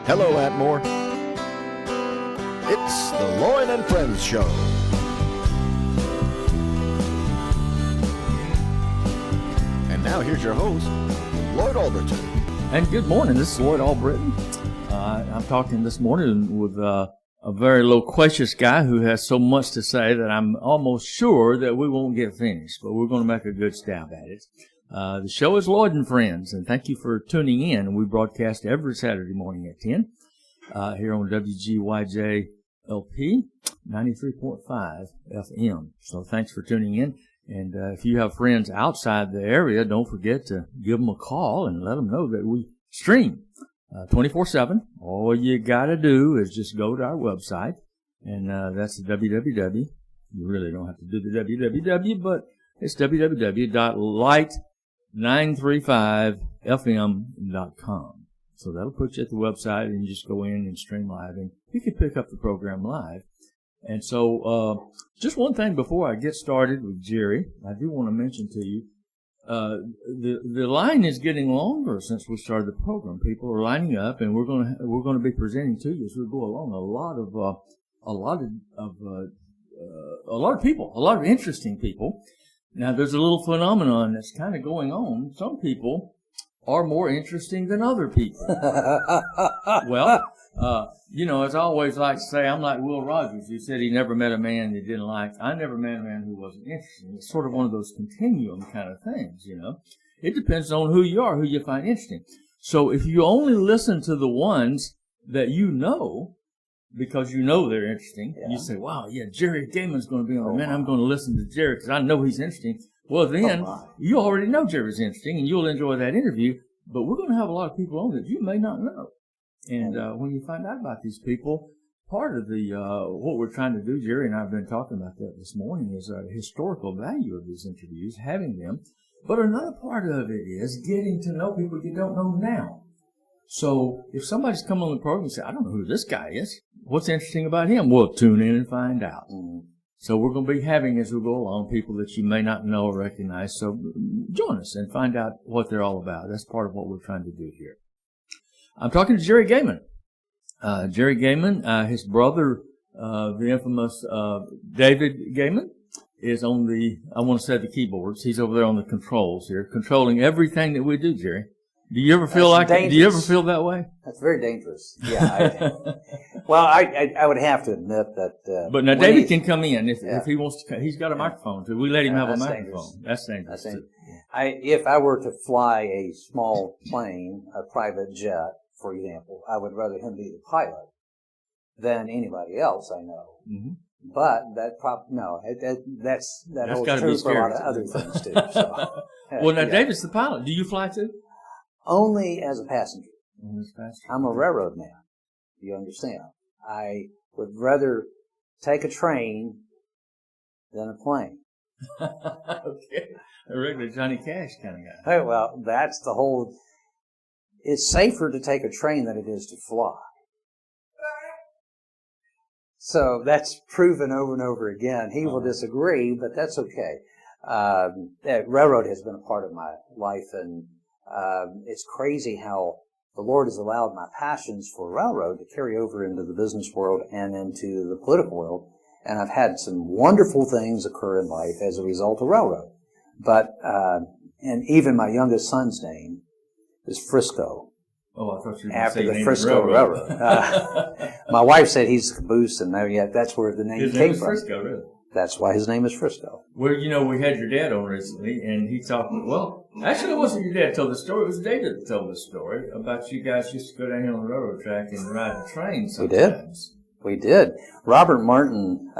Hello, Atmore. It's the Lloyd and Friends Show. And now here's your host, Lloyd Albriton. And good morning. This is Lloyd Albriton. I'm talking this morning with a very loquacious guy who has so much to say that I'm almost sure that we won't get finished, but we're going to make a good stab at it. The show is Lloyd and Friends, and thank you for tuning in. We broadcast every Saturday morning at 10 here on WGYJ LP 93.5 FM. So thanks for tuning in. And if you have friends outside the area, don't forget to give them a call and let them know that we stream 24/7. All you got to do is just go to our website, and that's www. You really don't have to do the www, but it's www.light935fm.com. So that'll put you at the website, and you just go in and stream live, and you can pick up the program live. And so just one thing before I get started with Jerry, I do want to mention to you, the line is getting longer since we started the program. People are lining up, and we're going to be presenting to you as we go along a lot of people, a lot of interesting people. Now, there's a little phenomenon that's kind of going on. Some people are more interesting than other people. Well, as I always like to say, I'm like Will Rogers, who said he never met a man he didn't like. I never met a man who wasn't interesting. It's sort of one of those continuum kind of things, It depends on who you are, who you find interesting. So if you only listen to the ones that you know, because you know they're interesting, you say, wow, yeah, Jerry Gehman's going to be on. Man, I'm going to listen to Jerry because I know he's interesting. Well, then you already know Jerry's interesting, and you'll enjoy that interview. But we're going to have a lot of people on that you may not know. And when you find out about these people, part of the what we're trying to do, Jerry and I have been talking about that this morning, is the historical value of these interviews, having them. But another part of it is getting to know people you don't know now. So if somebody's come on the program and say, I don't know who this guy is, what's interesting about him? Well, tune in and find out. Mm-hmm. So we're going to be having, as we go along, people that you may not know or recognize. So join us and find out what they're all about. That's part of what we're trying to do here. I'm talking to Jerry Gehman. Jerry Gehman, his brother, the infamous David Gehman, is on the keyboards. He's over there on the controls here, controlling everything that we do, Jerry. Do you ever feel that way? That's very dangerous. Yeah. I would have to admit that. But now David can come in if he wants to. He's got a microphone too. We let him have a microphone. That's dangerous. If I were to fly a small plane, a private jet, for example, I would rather him be the pilot than anybody else I know. Mm-hmm. But that holds true for a lot of other things too. So, well, now David's the pilot. Do you fly too? Only as a passenger. I'm a railroad man. You understand? I would rather take a train than a plane. Okay. A regular Johnny Cash kind of guy. Hey, well, that's the whole... It's safer to take a train than it is to fly. So that's proven over and over again. He will disagree, but that's okay. Railroad has been a part of my life, and it's crazy how the Lord has allowed my passions for railroad to carry over into the business world and into the political world. And I've had some wonderful things occur in life as a result of railroad. But, and even my youngest son's name is Frisco. Oh, I thought you were after the Frisco Railroad. My wife said he's a caboose, and that's where the name came from. Frisco, really? That's why his name is Frisco. Well, we had your dad on recently, and he talked, actually it wasn't your dad that told the story, it was David that told the story about you guys used to go down here on the railroad track and ride the train sometimes. We did. Robert Martin,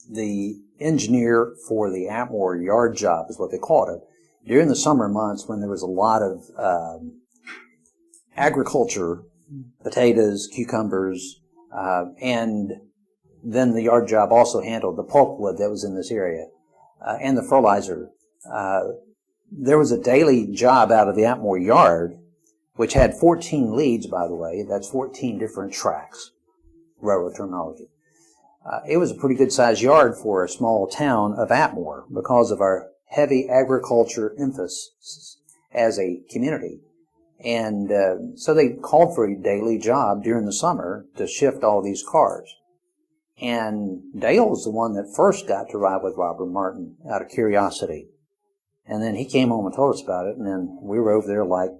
the engineer for the Atmore yard job is what they called it, during the summer months when there was a lot of agriculture, potatoes, cucumbers, and then the yard job also handled the pulpwood that was in this area, and the fertilizer. There was a daily job out of the Atmore yard, which had 14 leads, by the way. That's 14 different tracks, railroad terminology. It was a pretty good-sized yard for a small town of Atmore because of our heavy agriculture emphasis as a community. And so they called for a daily job during the summer to shift all these cars. And Dale was the one that first got to ride with Robert Martin out of curiosity. And then he came home and told us about it, and then we were over there like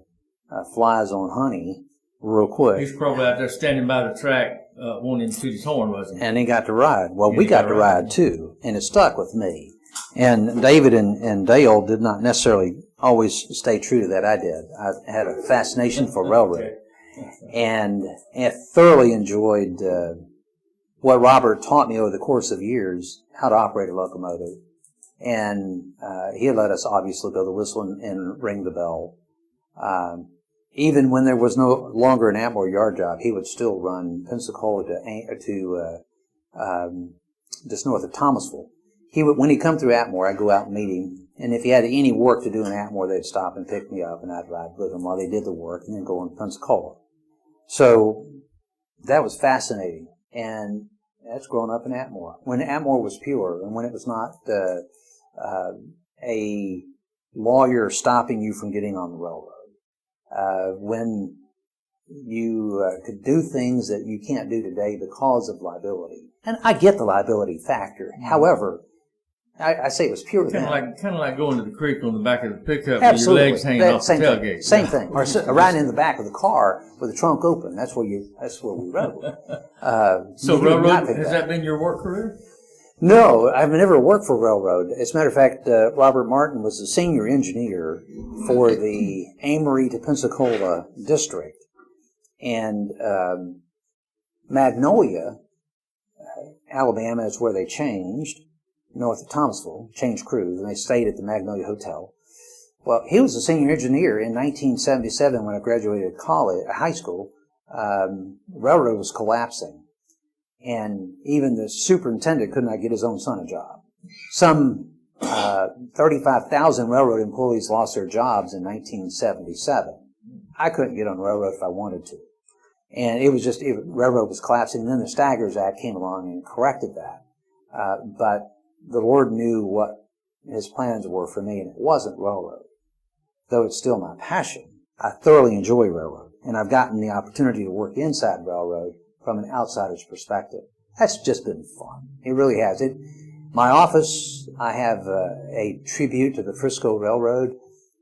flies on honey real quick. He's probably out there standing by the track wanting to toot his horn, wasn't he? And he got to ride. Well, we got to ride too, and it stuck with me. And David and Dale did not necessarily always stay true to that. I did. I had a fascination for railroad, and thoroughly enjoyed what Robert taught me over the course of years, how to operate a locomotive. And he had let us obviously blow the whistle and ring the bell. Even when there was no longer an Atmore yard job, he would still run Pensacola to just north of Thomasville. When he'd come through Atmore, I'd go out and meet him. And if he had any work to do in Atmore, they'd stop and pick me up, and I'd ride with them while they did the work, and then go on Pensacola. So that was fascinating. And that's grown up in Atmore. When Atmore was pure, and when it was not a lawyer stopping you from getting on the railroad. When you could do things that you can't do today because of liability. And I get the liability factor. However, I say it was pure then. Kind of like going to the creek on the back of the pickup Absolutely. with your legs hanging off the tailgate. Same thing. Or riding in the back of the car with the trunk open. That's where we rode. So railroad, has that been your work career? No, I've never worked for railroad. As a matter of fact, Robert Martin was the senior engineer for the Amory to Pensacola district. And Magnolia, Alabama is where they changed, north of Thomasville, changed crews, and they stayed at the Magnolia Hotel. Well, he was a senior engineer in 1977 when I graduated high school. Railroad was collapsing, and even the superintendent could not get his own son a job. Some 35,000 railroad employees lost their jobs in 1977. I couldn't get on the railroad if I wanted to. And railroad was collapsing, and then the Staggers Act came along and corrected that. But the Lord knew what His plans were for me, and it wasn't railroad. Though it's still my passion, I thoroughly enjoy railroad, and I've gotten the opportunity to work inside railroad from an outsider's perspective. That's just been fun. It really has. My office, I have a tribute to the Frisco Railroad.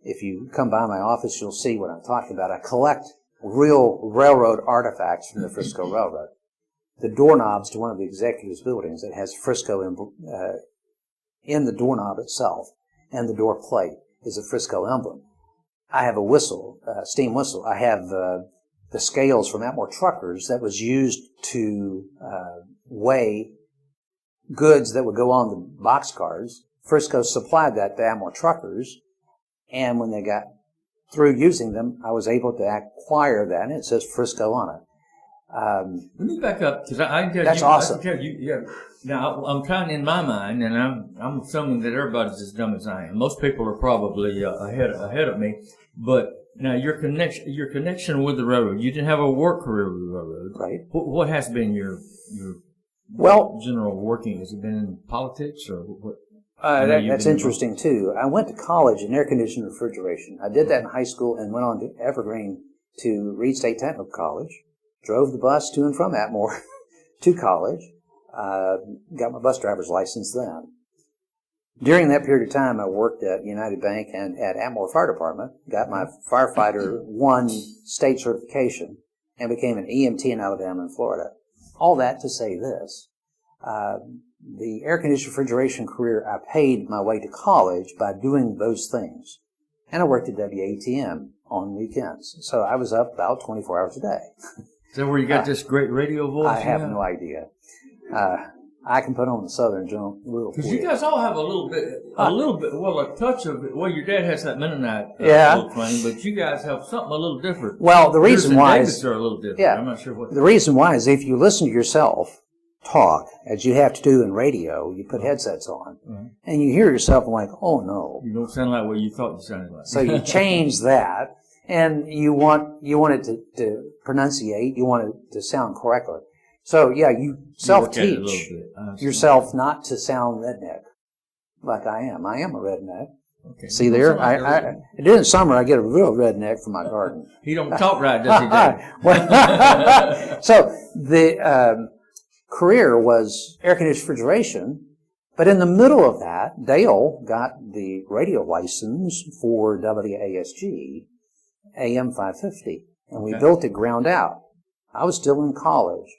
If you come by my office, you'll see what I'm talking about. I collect real railroad artifacts from the Frisco Railroad. The doorknobs to one of the executives' buildings that has Frisco in the doorknob itself, and the door plate is a Frisco emblem. I have a whistle, steam whistle. I have the scales from Atmore truckers that was used to weigh goods that would go on the boxcars. Frisco supplied that to Atmore truckers, and when they got through using them, I was able to acquire that, and it says Frisco on it. Let me back up, because I can tell that's you. awesome. I can tell you, yeah. Now, I'm trying in my mind, and I'm assuming that everybody's as dumb as I am. Most people are probably ahead of me. But now your connection with the railroad. You didn't have a work career with the railroad, right? What has been your general working? Has it been in politics or what? That's interesting too. I went to college in air conditioned refrigeration. I did that in high school and went on to Evergreen to Reed State Technical College. Drove the bus to and from Atmore to college. Got my bus driver's license then. During that period of time, I worked at United Bank and at Atmore Fire Department. Got my firefighter 1 state certification and became an EMT in Alabama and Florida. All that to say this. The air-conditioned refrigeration career, I paid my way to college by doing those things. And I worked at WATM on weekends. So I was up about 24 hours a day. Is that where you got this great radio voice? I have no idea. I can put on the Southern jump real quick. Because you guys all have a little bit, a touch of it. Well, your dad has that Mennonite claim, but you guys have something a little different. Well, the reason why is are a little different. Yeah, I'm not sure what. The reason why is if you listen to yourself talk, as you have to do in radio, you put headsets on, and you hear yourself and like, oh no. You don't sound like what you thought you sounded like. So you change that, and you want it to pronunciate, you want it to sound correctly. So yeah, you self-teach yourself not to sound redneck like I am. I am a redneck, Okay. See there? During summer, I get a real redneck from my garden. He don't talk right, does he, Dave? So the career was air conditioned refrigeration, but in the middle of that, Dale got the radio license for WASG AM 550, and we built it ground out. I was still in college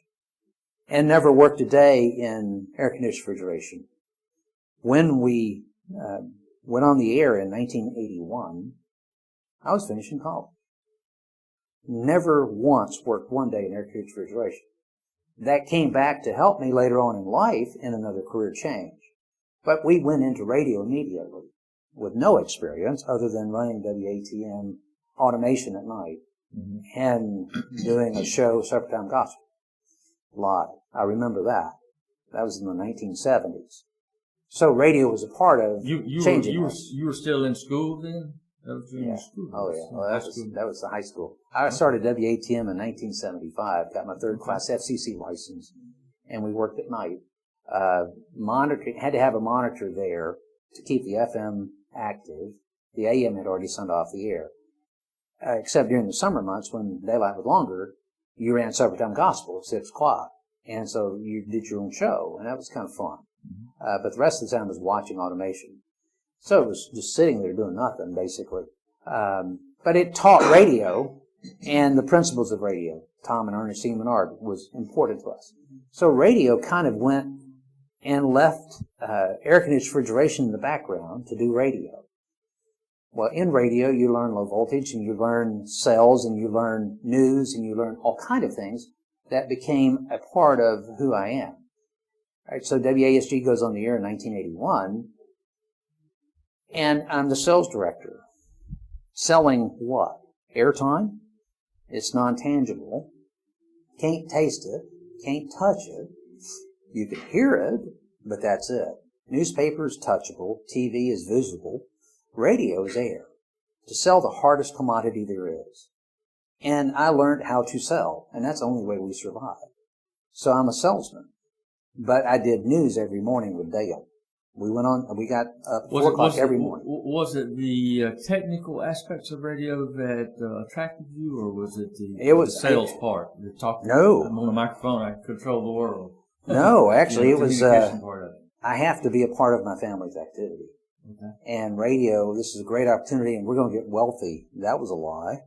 and never worked a day in air conditioned refrigeration. When we went on the air in 1981, I was finishing college. Never once worked one day in air conditioned refrigeration. That came back to help me later on in life in another career change. But we went into radio immediately with no experience other than running WATM automation at night and doing a show, Supper Time Gospel, live. I remember that. That was in the 1970s. So radio was a part of changing. You were still in school then? That was in school. Oh yeah. Well, that was the high school. I started WATM in 1975. Got my third class FCC license, and we worked at night. Had to have a monitor there to keep the FM active. The AM had already sent off the air, except during the summer months when daylight was longer. You ran Supper Time Gospel at 6 o'clock, and so you did your own show, and that was kind of fun. But the rest of the time was watching automation. So it was just sitting there doing nothing, basically. But it taught radio and the principles of radio. Tom and Ernestine Menard was important to us. So radio kind of went and left air conditioned refrigeration in the background to do radio. Well, in radio, you learn low voltage, and you learn sales, and you learn news, and you learn all kind of things that became a part of who I am. All right, so WASG goes on the air in 1981, and I'm the sales director. Selling what? Airtime? It's non-tangible. Can't taste it. Can't touch it. You can hear it, but that's it. Newspaper is touchable. TV is visible. Radio is air. To sell the hardest commodity there is. And I learned how to sell, and that's the only way we survive. So I'm a salesman. But I did news every morning with Dale. We got up 4 o'clock every morning. Was it the technical aspects of radio that attracted you, or was it the sales part? No. I'm on a microphone, I control the world. No, actually, it was, part of it. I have to be a part of my family's activity. Okay. And radio, this is a great opportunity, and we're going to get wealthy. That was a lie.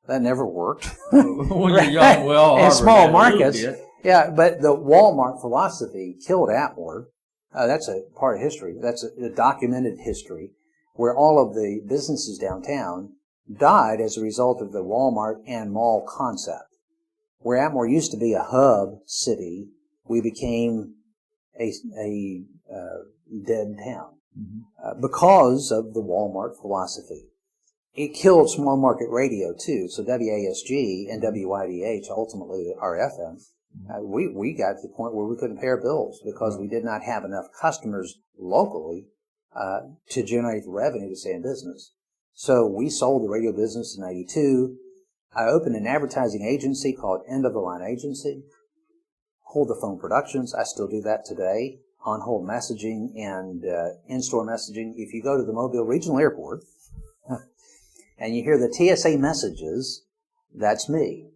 That never worked. When you're young, well, in small markets. Yeah, but the Walmart philosophy killed Atmore. That's a part of history. That's a documented history where all of the businesses downtown died as a result of the Walmart and mall concept. Where Atmore used to be a hub city, we became a dead town because of the Walmart philosophy. It killed small market radio too. So WASG and WYDH, ultimately our FM, we got to the point where we couldn't pay our bills because we did not have enough customers locally to generate the revenue to stay in business. So we sold the radio business in 92. I opened an advertising agency called End of the Line Agency. Hold the Phone Productions. I still do that today. On-hold messaging and in-store messaging. If you go to the Mobile Regional Airport and you hear the TSA messages, that's me.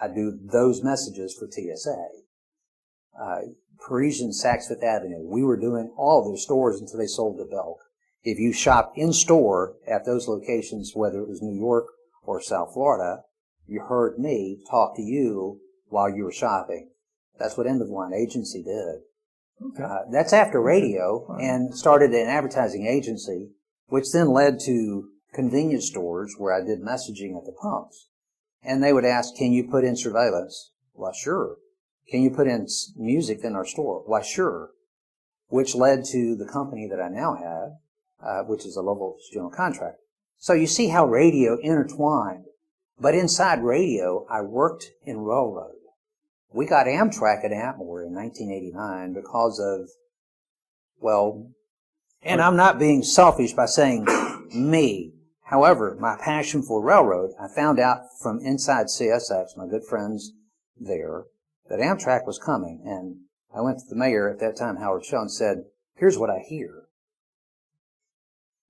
I do those messages for TSA. Parisian Saks Fifth Avenue. We were doing all their stores until they sold the bulk. If you shop in-store at those locations, whether it was New York or South Florida, you heard me talk to you while you were shopping. That's what End of the Line Agency did. Okay. That's after radio, and started an advertising agency, which then led to convenience stores where I did messaging at the pumps. And they would ask, can you put in surveillance? Well, sure. Can you put in music in our store? Why, sure. Which led to the company that I now have, which is a low voltage general contractor. So you see how radio intertwined. But inside radio, I worked in railroad. We got Amtrak at Atmore in 1989 because of, well, and I'm not being selfish by saying me. However, my passion for railroad, I found out from inside CSX, my good friends there, that Amtrak was coming. And I went to the mayor at that time, Howard Shaw, and said, here's what I hear.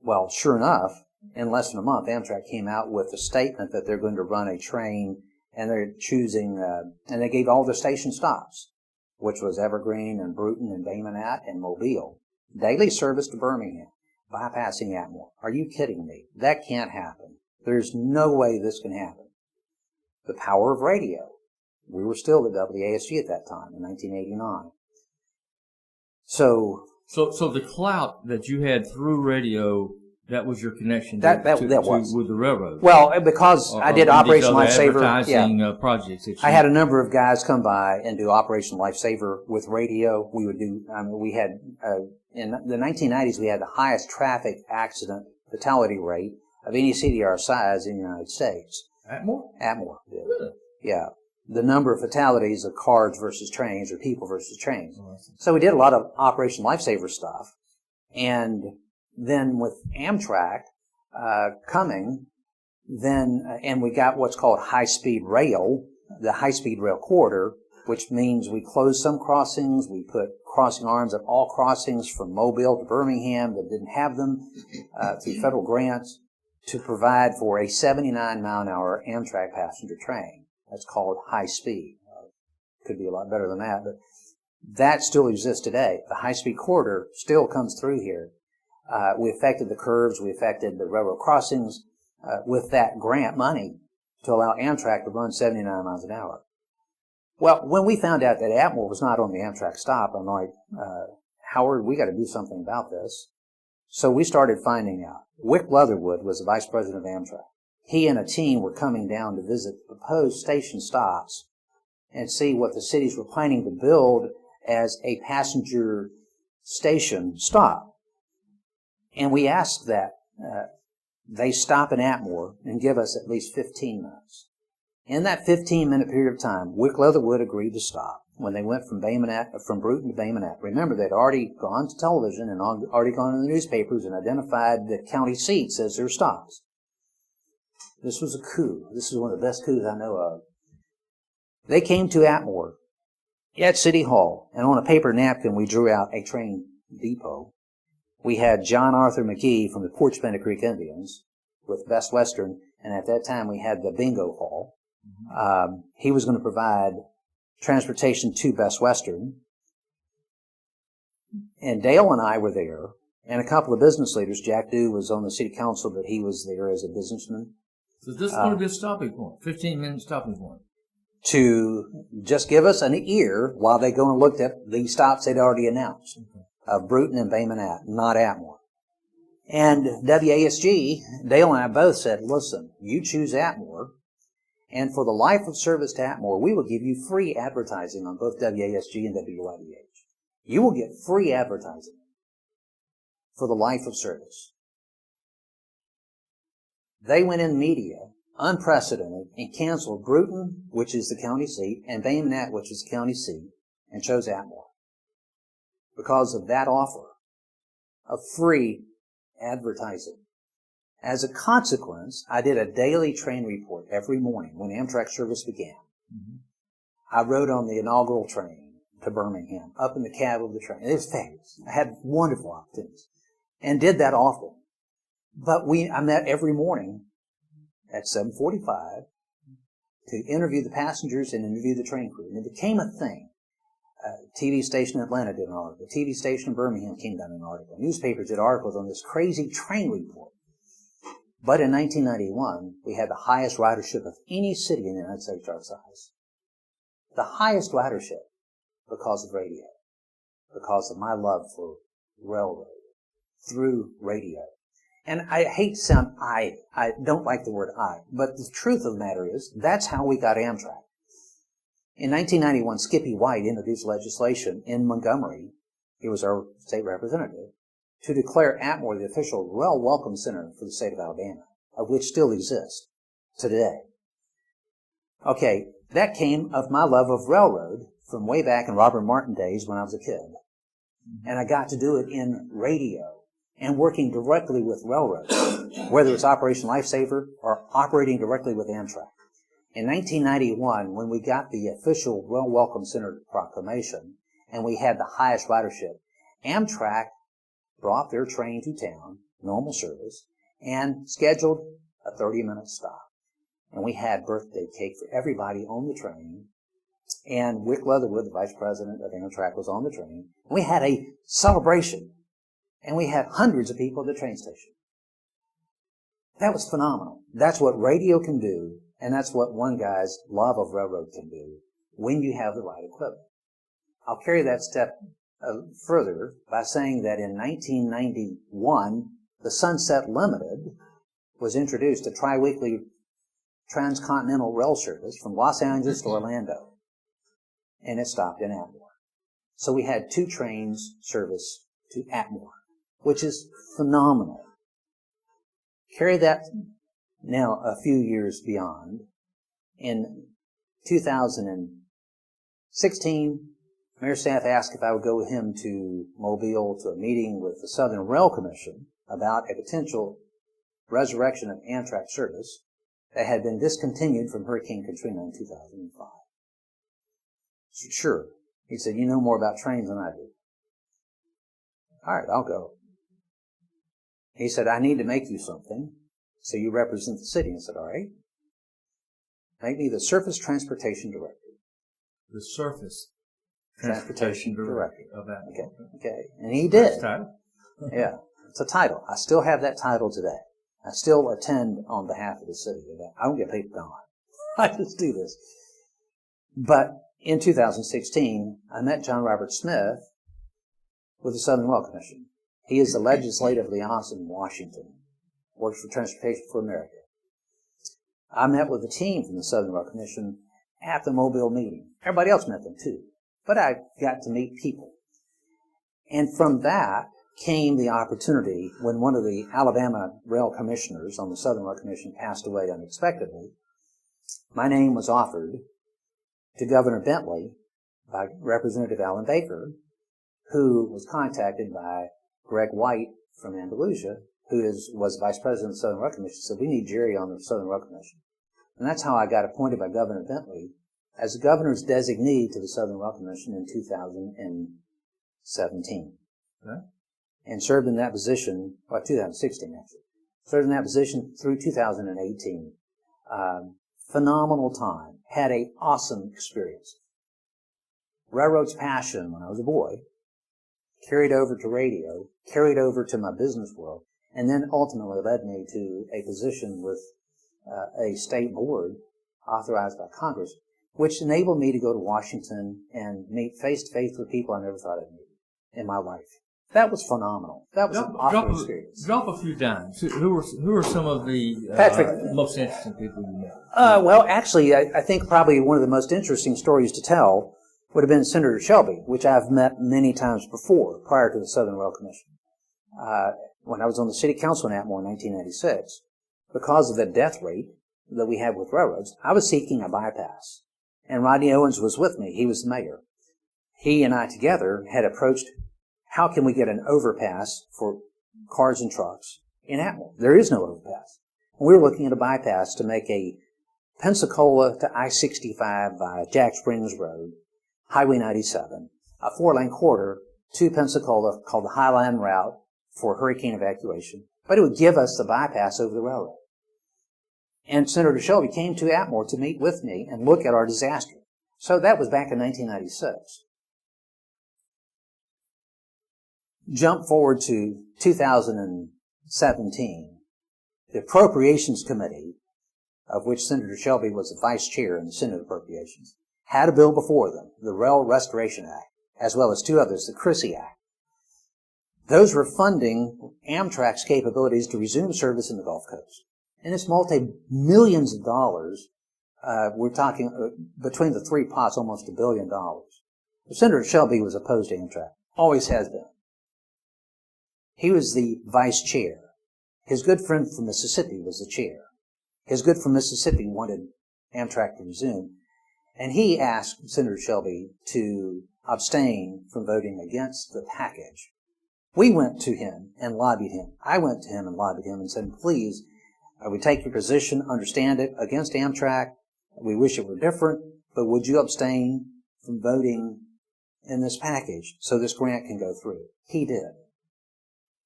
Well, sure enough, in less than a month, Amtrak came out with a statement that they're going to run a train, and they're choosing, and they gave all the station stops, which was Evergreen and Bruton and Bay Minette and Mobile, daily service to Birmingham, bypassing Atmore. Are you kidding me? That can't happen. There's no way this can happen. The power of radio. We were still at WASG at that time in 1989. So the clout that you had through radio, that was your connection that was with the railroad. Well, because I did Operation Lifesaver. Advertising projects. I had a number of guys come by and do Operation Lifesaver with radio. We would do. We had in the 1990s we had the highest traffic accident fatality rate of any city our size in the United States. Atmore? Atmore. Really? Yeah. The number of fatalities of cars versus trains or people versus trains. Oh, so we did a lot of Operation Lifesaver stuff. And then with Amtrak coming, and we got what's called high-speed rail, the high-speed rail corridor, which means we closed some crossings, we put crossing arms at all crossings from Mobile to Birmingham that didn't have them through federal grants to provide for a 79-mile-an-hour Amtrak passenger train. That's called high speed. Could be a lot better than that, but that still exists today. The high-speed corridor still comes through here. We affected the curves, we affected the railroad crossings with that grant money to allow Amtrak to run 79 miles an hour. Well, when we found out that Atmore was not on the Amtrak stop, I'm like, Howard, we got to do something about this. So we started finding out. Wick Leatherwood was the vice president of Amtrak. He and a team were coming down to visit proposed station stops and see what the cities were planning to build as a passenger station stop. And we asked that they stop in Atmore and give us at least 15 minutes. In that 15-minute period of time, Wick Leatherwood agreed to stop when they went from Bruton to Bay Minette. Remember, they'd already gone to television and already gone in the newspapers and identified the county seats as their stops. This was a coup. This is one of the best coups I know of. They came to Atmore at City Hall, and on a paper napkin we drew out a train depot. We had John Arthur McGee from the Porch Bend Creek Indians with Best Western, and at that time we had the bingo hall. He was going to provide transportation to Best Western. And Dale and I were there, and a couple of business leaders. Jack Dew was on the city council, but he was there as a businessman. So this is going to be a stopping point, 15-minute stopping point. To just give us an ear while they go and looked at the stops they'd already announced of Bruton and Bay Minette, not Atmore. And WASG, Dale and I both said, listen, you choose Atmore, and for the life of service to Atmore, we will give you free advertising on both WASG and WYDH. You will get free advertising for the life of service. They went in media, unprecedented, and canceled Bruton, which is the county seat, and Bay Minette, which is the county seat, and chose Atmore because of that offer of free advertising. As a consequence, I did a daily train report every morning when Amtrak service began. Mm-hmm. I rode on the inaugural train to Birmingham, up in the cab of the train. It was fabulous. I had wonderful opportunities and did that often. But I met every morning at 7:45 to interview the passengers and interview the train crew. And it became a thing. TV station in Atlanta did an article. TV station in Birmingham came down an article. Newspapers did articles on this crazy train report. But in 1991, we had the highest ridership of any city in the United States our size. The highest ridership because of radio, because of my love for railroad through radio. And I hate to sound I don't like the word I, but the truth of the matter is that's how we got Amtrak. In 1991, Skippy White introduced legislation in Montgomery, he was our state representative, to declare Atmore the official rail welcome center for the state of Alabama, of which still exists today. Okay, that came of my love of railroad from way back in Robert Martin days when I was a kid. And I got to do it in radio and working directly with railroads, whether it's Operation Lifesaver or operating directly with Amtrak. In 1991, when we got the official Rail Welcome Center proclamation and we had the highest ridership, Amtrak brought their train to town normal service, and scheduled a 30-minute stop. And we had birthday cake for everybody on the train. And Wick Leatherwood, the vice president of Amtrak, was on the train. And we had a celebration. And we had hundreds of people at the train station. That was phenomenal. That's what radio can do, and that's what one guy's love of railroad can do when you have the right equipment. I'll carry that step further by saying that in 1991, the Sunset Limited was introduced, a tri-weekly transcontinental rail service from Los Angeles to Orlando, and it stopped in Atmore. So we had 2 trains service to Atmore, which is phenomenal. Carry that now a few years beyond. In 2016, Mayor Staff asked if I would go with him to Mobile to a meeting with the Southern Rail Commission about a potential resurrection of Amtrak service that had been discontinued from Hurricane Katrina in 2005. Sure. He said, you know more about trains than I do. All right, I'll go. He said, I need to make you something, so you represent the city. I said, all right. Make me the Surface Transportation Director. The Surface Transportation Director of that. Okay. And he did. Title. Yeah. It's a title. I still have that title today. I still attend on behalf of the city. I don't get paid for God. I just do this. But in 2016, I met John Robert Smith with the Southern Rail Commission. He is the legislative liaison in Washington, works for Transportation for America. I met with a team from the Southern Rail Commission at the Mobile meeting. Everybody else met them too, but I got to meet people. And from that came the opportunity when one of the Alabama rail commissioners on the Southern Rail Commission passed away unexpectedly. My name was offered to Governor Bentley by Representative Alan Baker, who was contacted by Greg White from Andalusia, who was vice president of the Southern Rail Commission, said, we need Jerry on the Southern Rail Commission. And that's how I got appointed by Governor Bentley as the governor's designee to the Southern Rail Commission in 2017. Okay. And served in that position, 2016 actually, served in that position through 2018. Phenomenal time. Had an awesome experience. Railroad's passion when I was a boy carried over to radio, carried over to my business world, and then ultimately led me to a position with a state board authorized by Congress, which enabled me to go to Washington and meet face-to-face with people I never thought I'd meet in my life. That was phenomenal. That was an awesome experience. Drop a few dimes. Who are some of the most interesting people you met? Well, actually, I think probably one of the most interesting stories to tell would have been Senator Shelby, which I've met many times before, prior to the Southern Rail Commission. When I was on the city council in Atmore in 1996, because of the death rate that we had with railroads, I was seeking a bypass. And Rodney Owens was with me. He was the mayor. He and I together had approached, how can we get an overpass for cars and trucks in Atmore? There is no overpass. We were looking at a bypass to make a Pensacola to I-65 by Jack Springs Road, Highway 97, a 4-lane corridor to Pensacola called the Highline Route for hurricane evacuation. But it would give us the bypass over the railroad. And Senator Shelby came to Atmore to meet with me and look at our disaster. So that was back in 1996. Jump forward to 2017. The Appropriations Committee, of which Senator Shelby was the vice chair in the Senate Appropriations, had a bill before them, the Rail Restoration Act, as well as 2 others, the Chrissy Act. Those were funding Amtrak's capabilities to resume service in the Gulf Coast. And it's multi-millions of dollars. We're talking between the 3 pots, almost $1 billion. Senator Shelby was opposed to Amtrak, always has been. He was the vice chair. His good friend from Mississippi was the chair. His good from Mississippi wanted Amtrak to resume. And he asked Senator Shelby to abstain from voting against the package. We went to him and lobbied him. I went to him and lobbied him and said, please, we take your position, understand it, against Amtrak. We wish it were different, but would you abstain from voting in this package so this grant can go through? He did.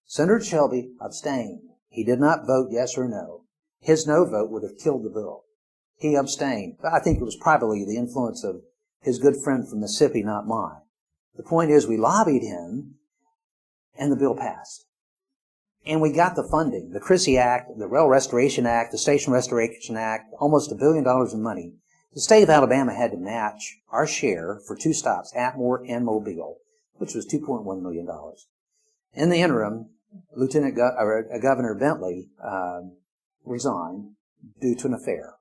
Senator Shelby abstained. He did not vote yes or no. His no vote would have killed the bill. He abstained. I think it was probably the influence of his good friend from Mississippi, not mine. The point is, we lobbied him, and the bill passed. And we got the funding, the Chrissy Act, the Rail Restoration Act, the Station Restoration Act, almost $1 billion in money. The state of Alabama had to match our share for 2 stops, Atmore and Mobile, which was $2.1 million. In the interim, Governor Bentley resigned due to an affair.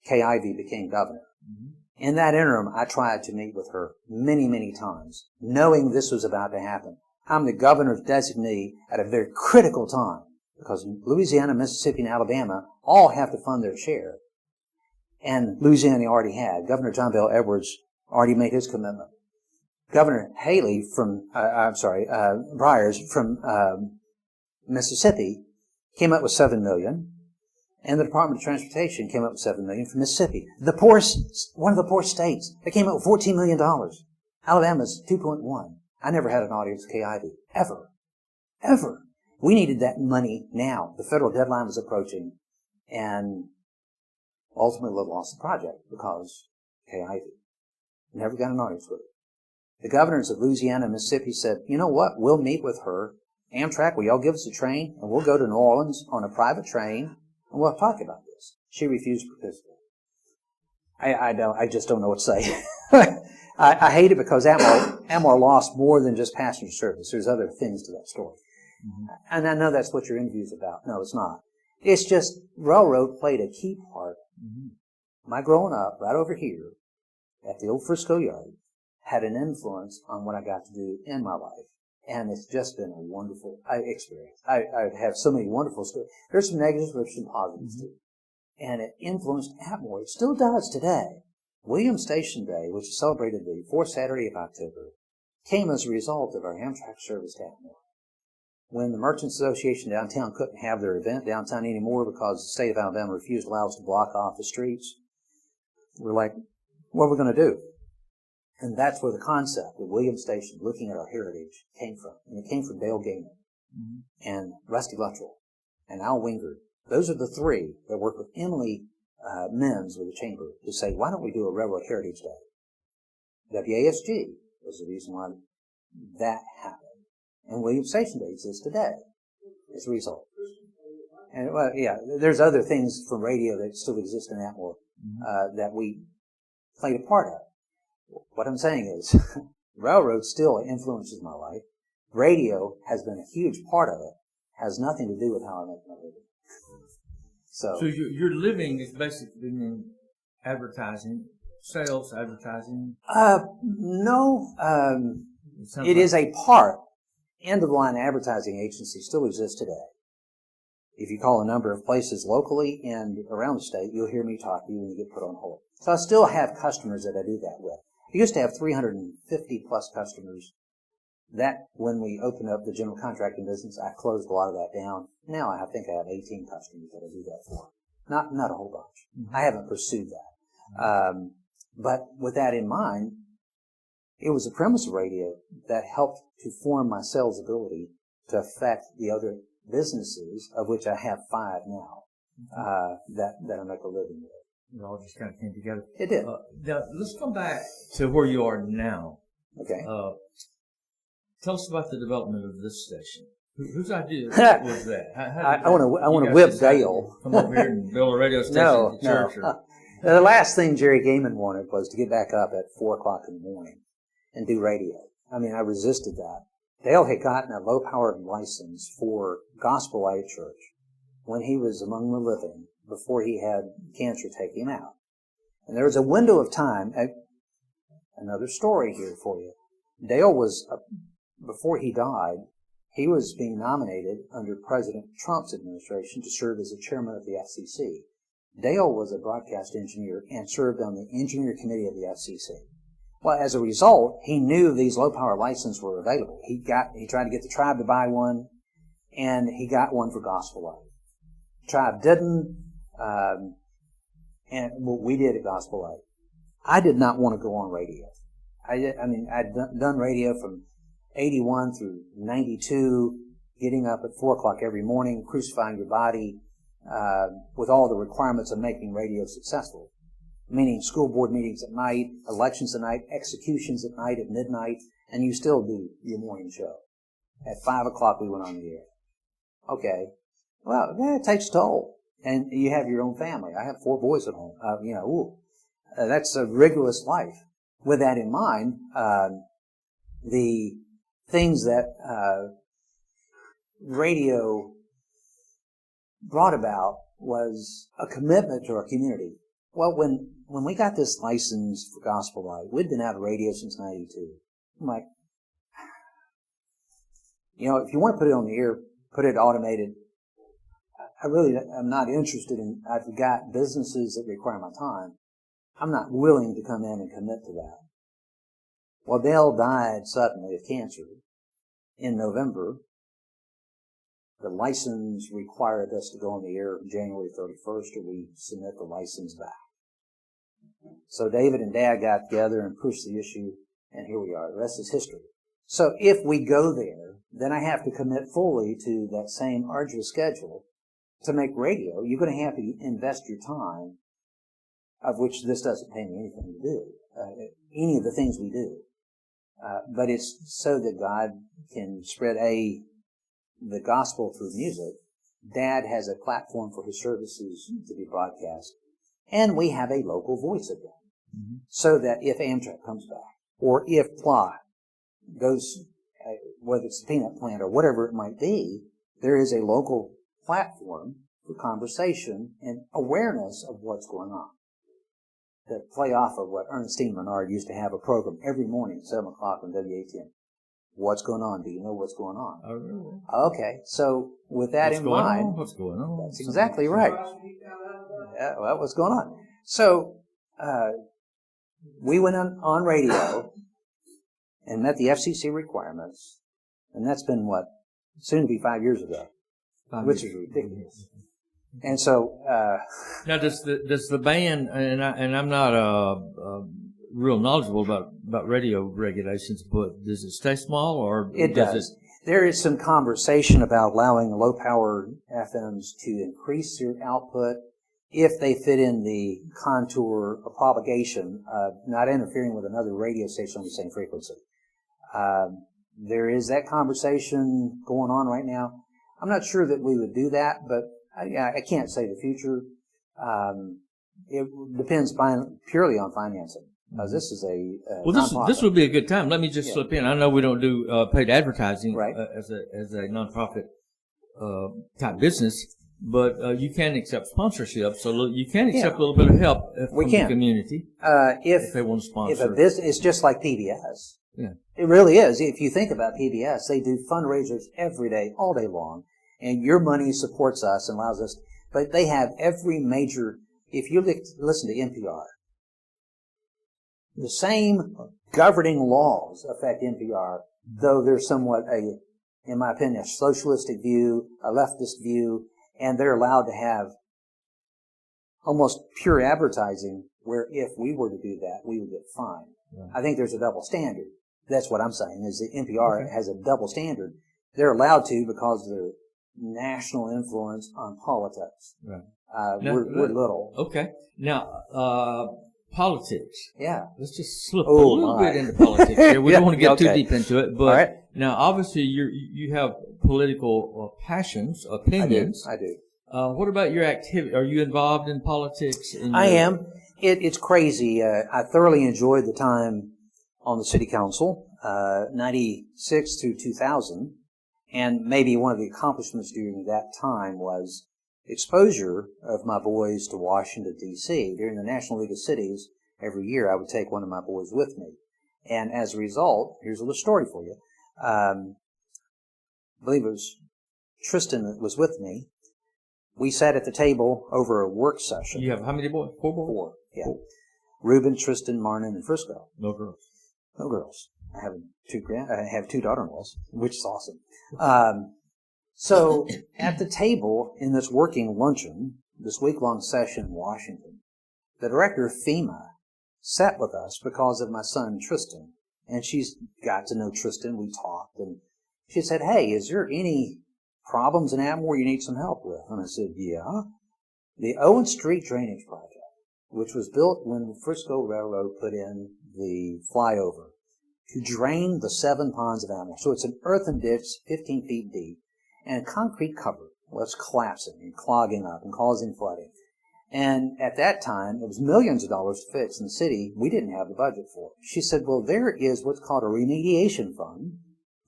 Kay Ivey became governor. Mm-hmm. In that interim, I tried to meet with her many, many times, knowing this was about to happen. I'm the governor's designee at a very critical time because Louisiana, Mississippi, and Alabama all have to fund their share. And Louisiana already had. Governor John Bell Edwards already made his commitment. Governor Haley Byers from Mississippi came up with $7 million. And the Department of Transportation came up with $7 million from Mississippi. One of the poor states, they came up with $14 million. Alabama's $2.1. I never had an audience with Kay Ivey. Ever. Ever. We needed that money now. The federal deadline was approaching. And ultimately lost the project because Kay Ivey never got an audience with her. The governors of Louisiana and Mississippi said, you know what? We'll meet with her. Amtrak, will y'all give us a train? And we'll go to New Orleans on a private train. And we'll talk about this. She refused to participate. I just don't know what to say. I hate it because Atmore lost more than just passenger service. There's other things to that story. Mm-hmm. And I know that's what your interview's about. No, it's not. It's just railroad played a key part. Mm-hmm. My growing up right over here at the old Frisco Yard had an influence on what I got to do in my life. And it's just been a wonderful experience. I have so many wonderful stories. There's some negatives, but there's some positives too. And it influenced Atmore. It still does today. Williams Station Day, which is celebrated the 4th Saturday of October, came as a result of our Amtrak service to Atmore. When the Merchants Association downtown couldn't have their event downtown anymore because the state of Alabama refused to allow us to block off the streets, we're like, what are we going to do? And that's where the concept of Williams Station, looking at our heritage, came from. And it came from Dale Gehman and Rusty Luttrell and Al Wingard. Those are the 3 that work with Emily Mims with the Chamber to say, why don't we do a Railroad Heritage Day? WASG was the reason why that happened. And Williams Station Day exists today as a result. And, well, yeah, there's other things from radio that still exist in Atmore that we played a part of. What I'm saying is, railroad still influences my life. Radio has been a huge part of it. Has nothing to do with how I make my living. So your living is basically in advertising, sales, advertising? No. It is a part. End-of-the-line advertising agencies still exist today. If you call a number of places locally and around the state, you'll hear me talk to you when you get put on hold. So I still have customers that I do that with. I used to have 350-plus customers. That, when we opened up the general contracting business, I closed a lot of that down. Now I think I have 18 customers that I do that for. Not a whole bunch. Mm-hmm. I haven't pursued that. But with that in mind, it was the premise of radio that helped to form my sales ability to affect the other businesses, of which I have 5 now, that I make a living with. It all just kind of came together. It did. Now, let's come back to where you are now. Okay. Tell us about the development of this station. Whose idea was that? I want to whip Dale. Come over here and build a radio station at the church. No. The last thing Jerry Gehman wanted was to get back up at 4 o'clock in the morning and do radio. I mean, I resisted that. Dale had gotten a low-powered license for Gospel Light Church when he was among the living, before he had cancer take him out. And there was a window of time. Another story here for you. Dale was, before he died, he was being nominated under President Trump's administration to serve as the chairman of the FCC. Dale was a broadcast engineer and served on the engineer committee of the FCC. Well, as a result, he knew these low-power licenses were available. He tried to get the tribe to buy one, and he got one for Gospel Light. The tribe didn't, and what we did at Gospel Light. I did not want to go on radio. I'd done radio from 81 through 92, getting up at 4 o'clock every morning, crucifying your body with all the requirements of making radio successful, meaning school board meetings at night, elections at night, executions at night at midnight, and you still do your morning show. At 5 o'clock we went on the air. Okay. Well, yeah, it takes a toll. And you have your own family. I have 4 boys at home. That's a rigorous life. With that in mind, the things that radio brought about was a commitment to our community. Well, when we got this license for Gospel Light, we'd been out of radio since 92. I'm like, if you want to put it on the air, put it automated. I'm not interested in, I've got businesses that require my time. I'm not willing to come in and commit to that. Well, Dale died suddenly of cancer in November. The license required us to go on the air January 31st, or we submit the license back. So David and Dad got together and pushed the issue, and here we are. The rest is history. So if we go there, then I have to commit fully to that same arduous schedule. To make radio, you're going to have to invest your time, of which this doesn't pay me anything to do, any of the things we do. But it's so that God can spread the gospel through music. Dad has a platform for his services to be broadcast. And we have a local voice again. Mm-hmm. So that if Amtrak comes back, or if Plot goes, whether it's the peanut plant or whatever it might be, there is a local platform for conversation and awareness of what's going on. To play off of what Ernestine Menard used to have a program every morning at 7 o'clock on WATN. What's going on? Do you know what's going on? Oh, really? Okay, so with that in mind, what's going on? That's exactly right. Well, what's going on? So we went on radio and met the FCC requirements, and that's been soon to be 5 years ago. Which is ridiculous. And so now does the band, and I'm not real knowledgeable about radio regulations, but does it stay small, or it does? There is some conversation about allowing low power FMs to increase their output if they fit in the contour of propagation, not interfering with another radio station on the same frequency. There is that conversation going on right now. I'm not sure that we would do that, but I can't say the future. It depends purely on financing. This is this would be a good time. Let me just slip in. I know we don't do paid advertising right. As a nonprofit type business, but you can accept sponsorship. So you can accept a little bit of help from the community if they want to sponsor. It's just like PBS. Yeah. It really is. If you think about PBS, they do fundraisers every day, all day long, and your money supports us and allows us. But they have every major. If you listen to NPR, the same governing laws affect NPR, though there's somewhat in my opinion, a socialistic view, a leftist view, and they're allowed to have almost pure advertising. Where if we were to do that, we would get fined. Yeah. I think there's a double standard. That's what I'm saying, is that NPR has a double standard. They're allowed to because of their national influence on politics. Right. We're little. Okay. Now, politics. Yeah. Let's just slip a little bit into politics here. We don't want to get too deep into it, but now, obviously, you have political passions, opinions. I do. What about your activity? Are you involved in politics? I am. It's crazy. I thoroughly enjoyed the time on the city council, 96 through 2000, and maybe one of the accomplishments during that time was exposure of my boys to Washington, D.C. During the National League of Cities, every year I would take one of my boys with me. And as a result, here's a little story for you. I believe it was Tristan that was with me. We sat at the table over a work session. You have how many boys? 4 boys? 4, yeah. 4. Reuben, Tristan, Marnon, and Frisco. No girls. No girls. I have 2 daughter-in-laws, which is awesome. So at the table in this working luncheon, this week-long session in Washington, the director of FEMA sat with us because of my son Tristan, and she's got to know Tristan. We talked, and she said, "Hey, is there any problems in Atmore you need some help with? And I said, yeah. The Owen Street Drainage Project, which was built when the Frisco Railroad put in the flyover to drain the 7 ponds of Atmore. So it's an earthen ditch 15 feet deep and a concrete cover was collapsing and clogging up and causing flooding. And at that time, it was millions of dollars to fix in the city. We didn't have the budget for it. She said, well, there is what's called a remediation fund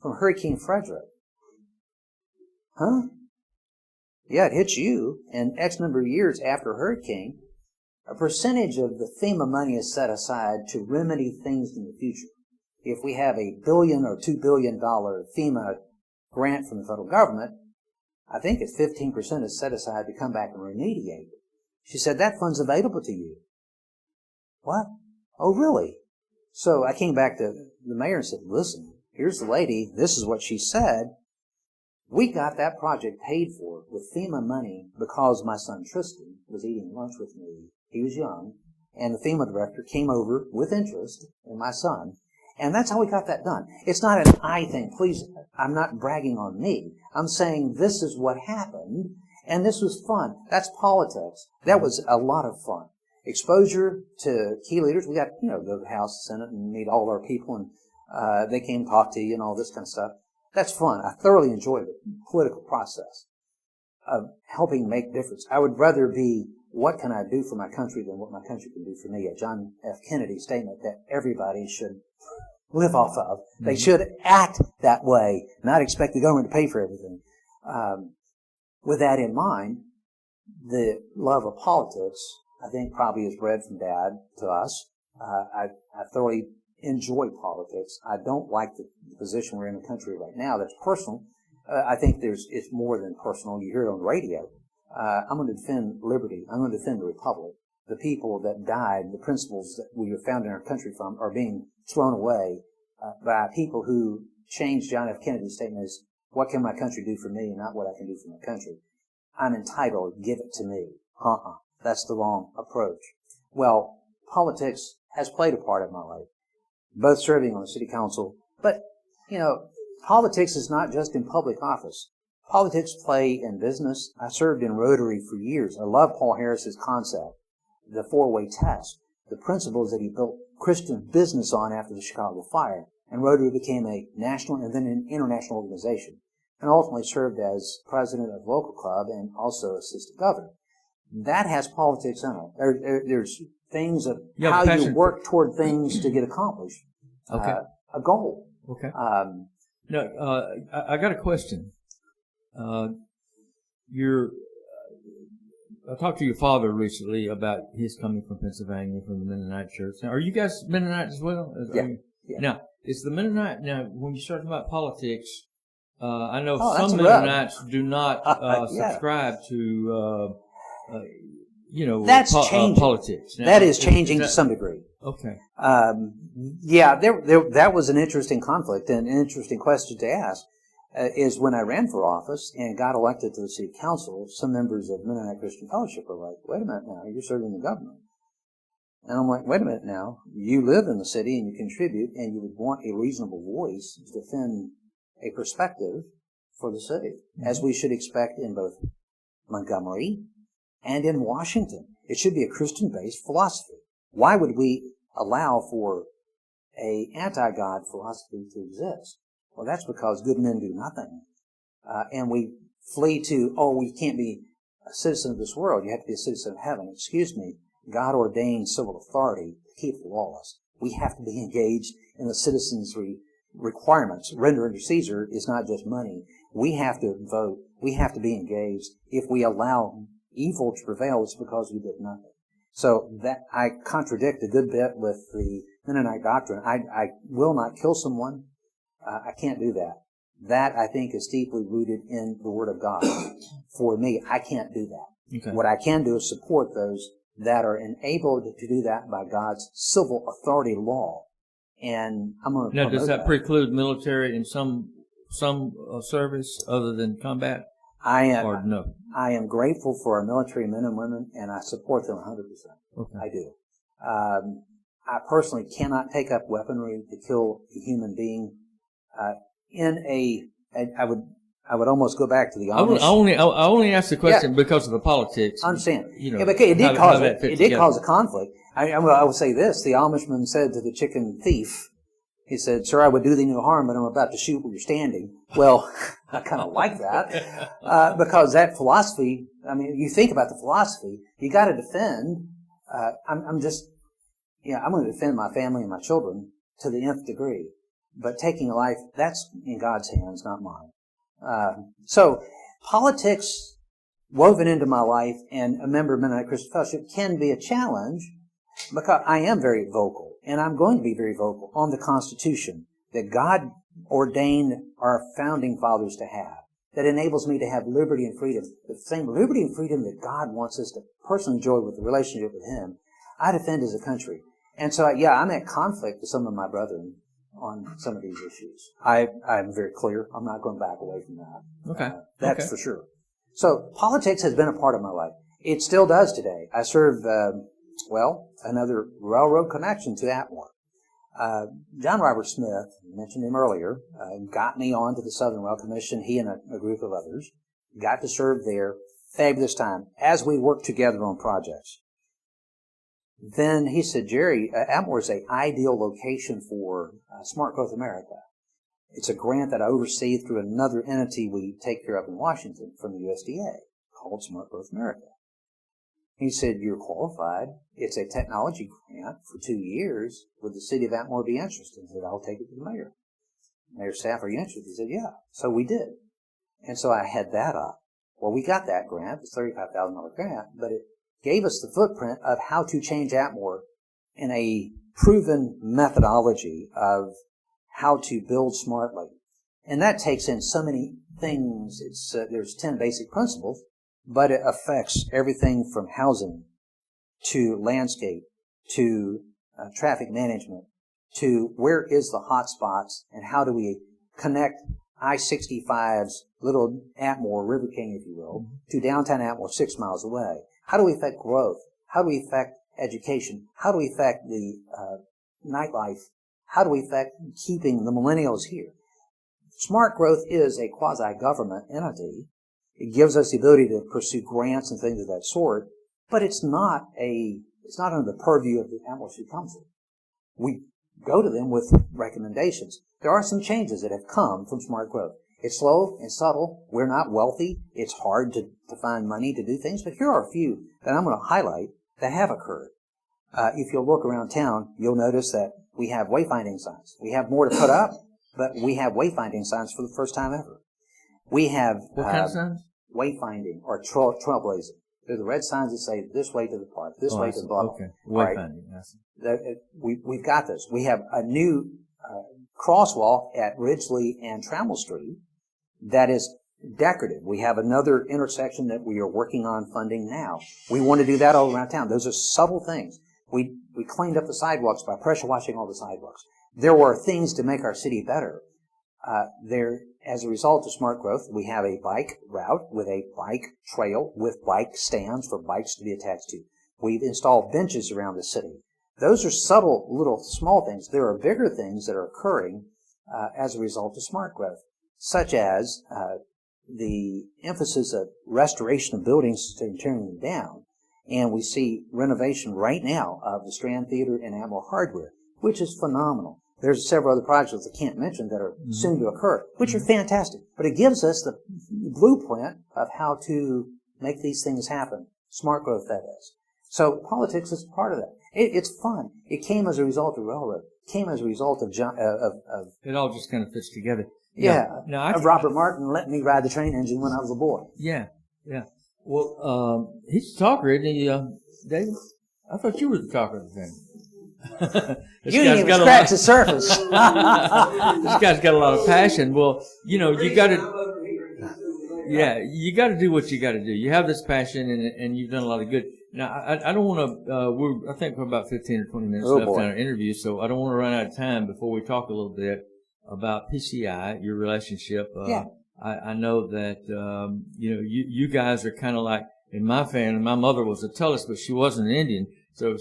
from Hurricane Frederick. Huh? Yeah, it hits you. And X number of years after hurricane, a percentage of the FEMA money is set aside to remedy things in the future. If we have $1 billion or $2 billion FEMA grant from the federal government, I think it's 15% is set aside to come back and remediate. She said, that fund's available to you. What? Oh, really? So I came back to the mayor and said, listen, here's the lady. This is what she said. We got that project paid for with FEMA money because my son Tristan was eating lunch with me. He was young. And the FEMA director came over with interest in my son. And that's how we got that done. It's not an I thing. Please, I'm not bragging on me. I'm saying this is what happened. And this was fun. That's politics. That was a lot of fun. Exposure to key leaders. We got, go to the House, Senate, and meet all our people, and they came talk to you and all this kind of stuff. That's fun. I thoroughly enjoyed the political process of helping make difference. I would rather be, what can I do for my country than what my country can do for me? A John F. Kennedy statement that everybody should live off of. They should act that way, not expect the government to pay for everything. With that in mind, the love of politics, I think, probably is bred from Dad to us. I thoroughly enjoy politics. I don't like the position we're in the country right now. That's personal. I think it's more than personal. You hear it on the radio. I'm going to defend liberty. I'm going to defend the republic. The people that died, the principles that we were founding our country from, are being thrown away by people who changed John F. Kennedy's statement as, what can my country do for me, and not what I can do for my country. I'm entitled, give it to me. That's the wrong approach. Well, politics has played a part in my life, both serving on the city council. But, politics is not just in public office. Politics play in business. I served in Rotary for years. I love Paul Harris's concept, the four-way test, the principles that he built Christian business on after the Chicago fire. And Rotary became a national and then an international organization, and ultimately served as president of the local club and also assistant governor. That has politics in it. There's things of how you work toward things to get accomplished. Okay. A goal. Okay. I got a question. I talked to your father recently about his coming from Pennsylvania, from the Mennonite Church. Now, are you guys Mennonite as well? Yeah. Now, is the Mennonite, when you start talking about politics, I know that's some Mennonites do not subscribe to, that's changing. Politics. Now, that is changing to some degree. Okay. That was an interesting conflict and an interesting question to ask. Is when I ran for office and got elected to the city council, some members of Mennonite Christian Fellowship were like, wait a minute now, you're serving the government. And I'm like, wait a minute now, you live in the city and you contribute, and you would want a reasonable voice to defend a perspective for the city, as we should expect in both Montgomery and in Washington. It should be a Christian-based philosophy. Why would we allow for a anti-God philosophy to exist? Well, that's because good men do nothing. And we flee to, we can't be a citizen of this world. You have to be a citizen of heaven. Excuse me. God ordained civil authority to keep the laws. We have to be engaged in the citizenry requirements. Render unto Caesar is not just money. We have to vote. We have to be engaged. If we allow evil to prevail, it's because we did nothing. So that I contradict a good bit with the Mennonite doctrine. I will not kill someone. I can't do that. That, I think, is deeply rooted in the Word of God. For me, I can't do that. Okay. What I can do is support those that are enabled to do that by God's civil authority law. And I'm going to Now, does that preclude military in some service other than combat? Or no? I am grateful for our military men and women, and I support them 100%. Okay. I do. I personally cannot take up weaponry to kill a human being. I I would almost go back to the I Amish. only asked the question because of the politics. I understand. You know, yeah, but it did how that fit it did together. cause a conflict. I will say this: the Amishman said to the chicken thief, he said, "Sir, I would do thee no harm, but I'm about to shoot where you're standing." Well, I kind of like that because that philosophy. I mean, you think about the philosophy. You got to defend. I'm going to defend my family and my children to the nth degree. But taking a life, that's in God's hands, not mine. So politics woven into my life and a member of Mennonite Christian Fellowship can be a challenge because I am very vocal, and I'm going to be very vocal on the Constitution that God ordained our founding fathers to have, that enables me to have liberty and freedom, the same liberty and freedom that God wants us to personally enjoy with the relationship with Him. I defend as a country. And so, I'm at conflict with some of my brethren on some of these issues. I'm very clear. I'm not going back away from that. Okay. That's for sure. So politics has been a part of my life. It still does today. I serve, another railroad connection to Atmore. John Robert Smith, I mentioned him earlier, got me on to the Southern Rail Commission, he and a group of others. Got to serve there. Fabulous time as we worked together on projects. Then he said, Jerry, Atmore is an ideal location for Smart Growth America. It's a grant that I oversee through another entity we take care of in Washington from the USDA called Smart Growth America. He said, you're qualified. It's a technology grant for 2 years. Would the city of Atmore be interested? I said, I'll take it to the mayor. Mayor staff, are you interested? He said, yeah. So we did. And so I had that up. Well, we got that grant. It's a $35,000 grant, but it gave us the footprint of how to change Atmore in a proven methodology of how to build smartly. And that takes in so many things. There's 10 basic principles, but it affects everything from housing to landscape to traffic management to where is the hot spots and how do we connect I-65's little Atmore, River King, if you will, to downtown Atmore 6 miles away. How do we affect growth? How do we affect education? How do we affect the nightlife? How do we affect keeping the millennials here? Smart Growth is a quasi-government entity. It gives us the ability to pursue grants and things of that sort, but it's not under the purview of the Atmore City Council. We go to them with recommendations. There are some changes that have come from Smart Growth. It's slow and subtle. We're not wealthy. It's hard to find money to do things, but here are a few that I'm going to highlight that have occurred. If you'll look around town, you'll notice that we have wayfinding signs. We have more to put up, but we have wayfinding signs for the first time ever. We have What kind of signs? Wayfinding or trailblazing. They're the red signs that say this way to the park, this way to the blah. Okay, wayfinding. Right. We've got this. We have a new crosswalk at Ridgely and Trammell Street that is decorative. We have another intersection that we are working on funding now. We want to do that all around town. Those are subtle things. We cleaned up the sidewalks by pressure washing all the sidewalks. There were things to make our city better. As a result of Smart Growth, we have a bike route with a bike trail with bike stands for bikes to be attached to. We've installed benches around the city. Those are subtle, little, small things. There are bigger things that are occurring as a result of Smart Growth, such as the emphasis of restoration of buildings instead of tearing them down. And we see renovation right now of the Strand Theater and Atmore Hardware, which is phenomenal. There's several other projects I can't mention that are soon to occur, which are fantastic. But it gives us the blueprint of how to make these things happen. Smart Growth, that is. So politics is part of that. It's fun. It came as a result of railroad. It came as a result of it all just kind of fits together. Of Robert Martin letting me ride the train engine when I was a boy. Yeah. Well, he's a talker, isn't he, David? I thought you were the talker of the family. You didn't even scratch the surface. This guy's got a lot of passion. Well, you got to. Yeah, you got to do what you got to do. You have this passion, and you've done a lot of good. Now, I don't want to. I think we're about 15 or 20 minutes left in our interview, so I don't want to run out of time before we talk a little bit about PCI, your relationship. I know that you guys are kind of like in my family. My mother was a Tullis, but she wasn't an Indian. So,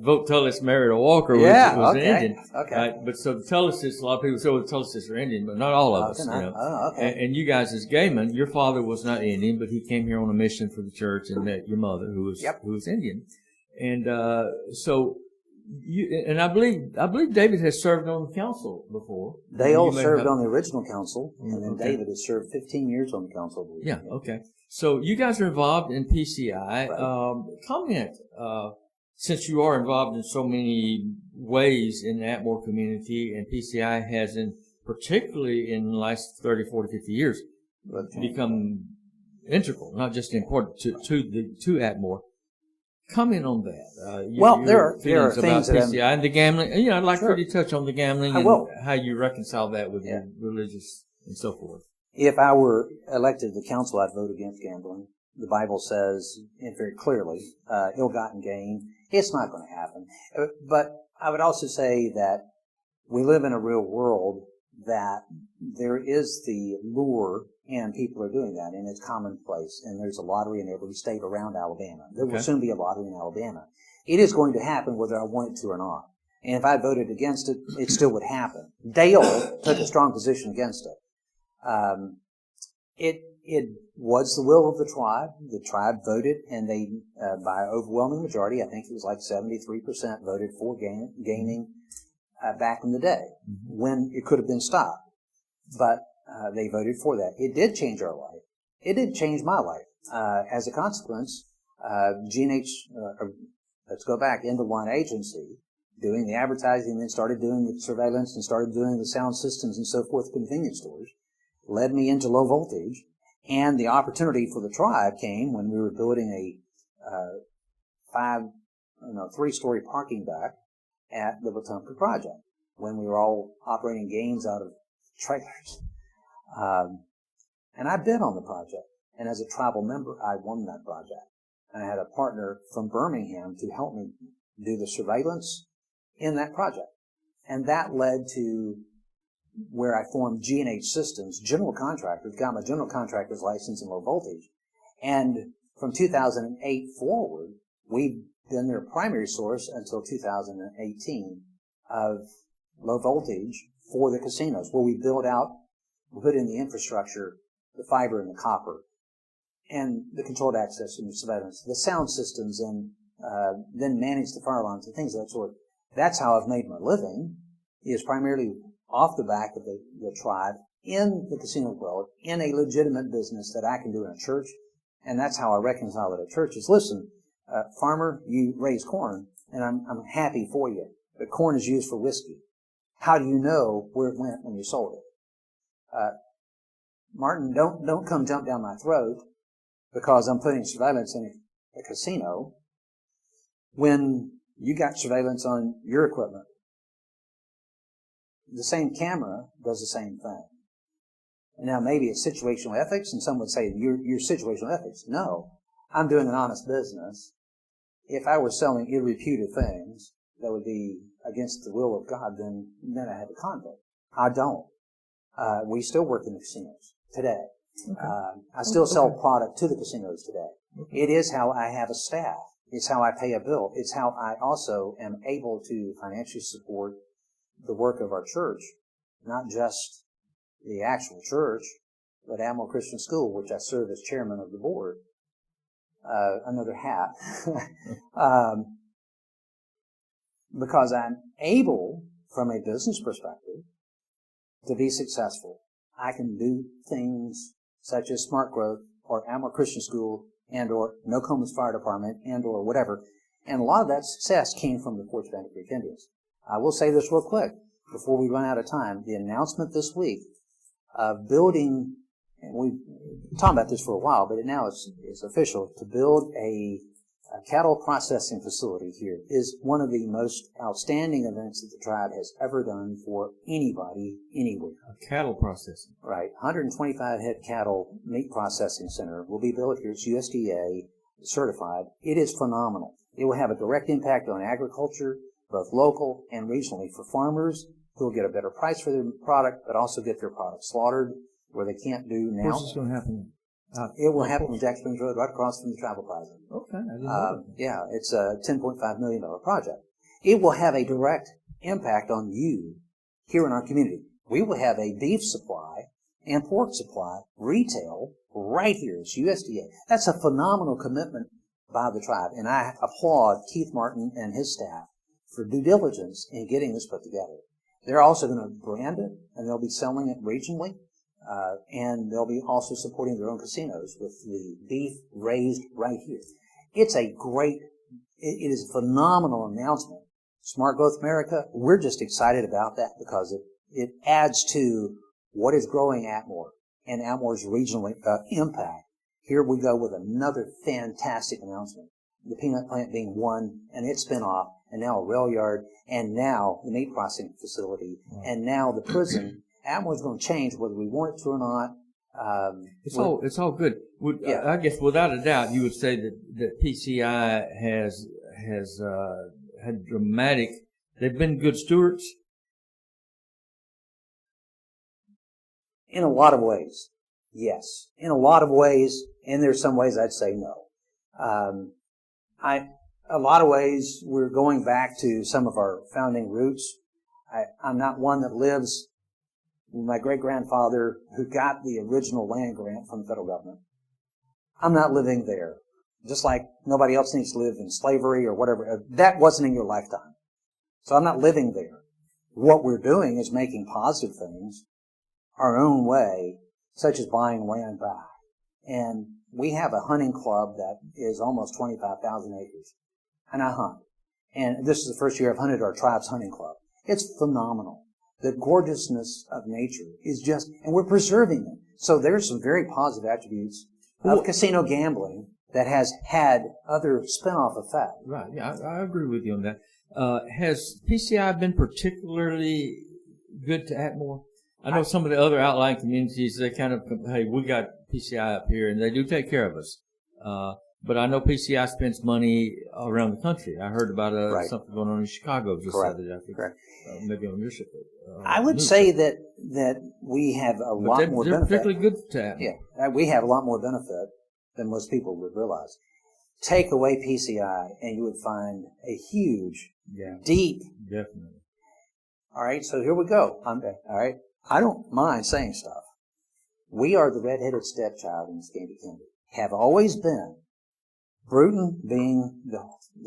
Vote Tullis married a Walker was an Indian. Okay. Right? But so the Tullises, a lot of people say the Tullises are Indian, but not all of us. Okay. And you guys as Gehman, your father was not Indian, but he came here on a mission for the church and met your mother, who was Indian. And I believe David has served on the council before. They all served on the original council, and then David has served 15 years on the council. Yeah, okay. So you guys are involved in PCI. Right. Comment, since you are involved in so many ways in the Atmore community, and PCI has, particularly in the last 30, 40, 50 years, become integral, not just important to Atmore. Comment on that. There are things about that PCI and the gambling. I'd like for you to touch on the gambling and how you reconcile that with the religious and so forth. If I were elected to the council, I'd vote against gambling. The Bible says very clearly, ill-gotten gain. It's not going to happen. But I would also say that we live in a real world that there is the lure, and people are doing that, and it's commonplace. And there's a lottery in every state around Alabama. There will soon be a lottery in Alabama. It is going to happen whether I want it to or not. And if I voted against it, it still would happen. Dale took a strong position against it. It was the will of the tribe. The tribe voted, and they, by overwhelming majority, I think it was like 73% voted for gaming back in the day, when it could have been stopped. But they voted for that. It did change our life. It did change my life. As a consequence, G&H, let's go back, End of Line Agency, doing the advertising, then started doing the surveillance and started doing the sound systems and so forth, convenience stores, led me into low voltage. And the opportunity for the tribe came when we were building a 3-story parking deck at the Wetumpka project, when we were all operating games out of trailers. And I bid on the project. And as a tribal member, I won that project. And I had a partner from Birmingham to help me do the surveillance in that project. And that led to where I formed G&H Systems, general contractors, got my general contractor's license in low voltage. And from 2008 forward, we've been their primary source until 2018 of low voltage for the casinos, where we build out, we put in the infrastructure, the fiber and the copper, and the controlled access and the surveillance, the sound systems, and then manage the fire alarms and things of that sort. That's how I've made my living, is primarily off the back of the tribe in the casino world, in a legitimate business that I can do in a church. And that's how I reconcile it at churches. Listen, farmer, you raise corn, and I'm happy for you, but corn is used for whiskey. How do you know where it went when you sold it? Martin, don't come jump down my throat because I'm putting surveillance in a casino when you got surveillance on your equipment. The same camera does the same thing. Now, maybe it's situational ethics, and some would say you're situational ethics. No, I'm doing an honest business. If I were selling ill-reputed things that would be against the will of God, then I have a conflict. I don't. We still work in the casinos today. Okay. I still sell product to the casinos today. Okay. It is how I have a staff. It's how I pay a bill. It's how I also am able to financially support the work of our church, not just the actual church, but Atmore Christian School, which I serve as chairman of the board. Another hat. Because I'm able, from a business perspective, to be successful. I can do things such as Smart Growth or Atmore Christian School and or Nokomis Fire Department and or whatever. And a lot of that success came from the Fort Spanish Creek Indians. I will say this real quick before we run out of time. The announcement this week of building, and we've been talking about this for a while, but now it's official, to build a cattle processing facility here is one of the most outstanding events that the tribe has ever done for anybody, anywhere. A cattle processing. Right. 125 head cattle meat processing center will be built here. It's USDA certified. It is phenomenal. It will have a direct impact on agriculture, both local and regionally, for farmers who will get a better price for their product, but also get their product slaughtered where they can't do now. Where's this going to happen? It will happen on Jack Springs Road, right across from the Travel Plaza. Okay, I didn't know that. Yeah, it's a $10.5 million project. It will have a direct impact on you here in our community. We will have a beef supply and pork supply retail right here. It's USDA. That's a phenomenal commitment by the tribe, and I applaud Keith Martin and his staff for due diligence in getting this put together. They're also going to brand it, and they'll be selling it regionally, and they'll be also supporting their own casinos with the beef raised right here. It's a great, it is a phenomenal announcement. Smart Growth America, we're just excited about that because it adds to what is growing Atmore and Atmore's regional impact. Here we go with another fantastic announcement. The peanut plant being one, and its spinoff, and now a rail yard, and now the meat processing facility, and now the prison. Atmore's going to change whether we want it to or not. It's all good. I guess without a doubt, you would say that PCI has had dramatic. They've been good stewards. In a lot of ways, yes. In a lot of ways, and there's some ways I'd say no. A lot of ways, we're going back to some of our founding roots. I'm not one that lives. My great-grandfather, who got the original land grant from the federal government, I'm not living there. Just like nobody else needs to live in slavery or whatever. That wasn't in your lifetime. So I'm not living there. What we're doing is making positive things our own way, such as buying land back. And we have a hunting club that is almost 25,000 acres. And I hunt. And this is the first year I've hunted our tribe's hunting club. It's phenomenal. The gorgeousness of nature is just, and we're preserving it. So there's some very positive attributes of casino gambling that has had other spin-off effects. Right, yeah, I agree with you on that. Has PCI been particularly good to Atmore? I know some of the other outlying communities, they kind of, hey, we got PCI up here, and they do take care of us. But I know PCI spends money around the country. I heard about something going on in Chicago just the other day. Correct. Maybe on your ship. I would say that we have a lot more benefit. They're particularly good to Atmore. Yeah, we have a lot more benefit than most people would realize. Take away PCI, and you would find a huge, deep. Definitely. All right, so here we go. All right, I don't mind saying stuff. We are the redheaded stepchild in Scambia County. Have always been. Bruton being the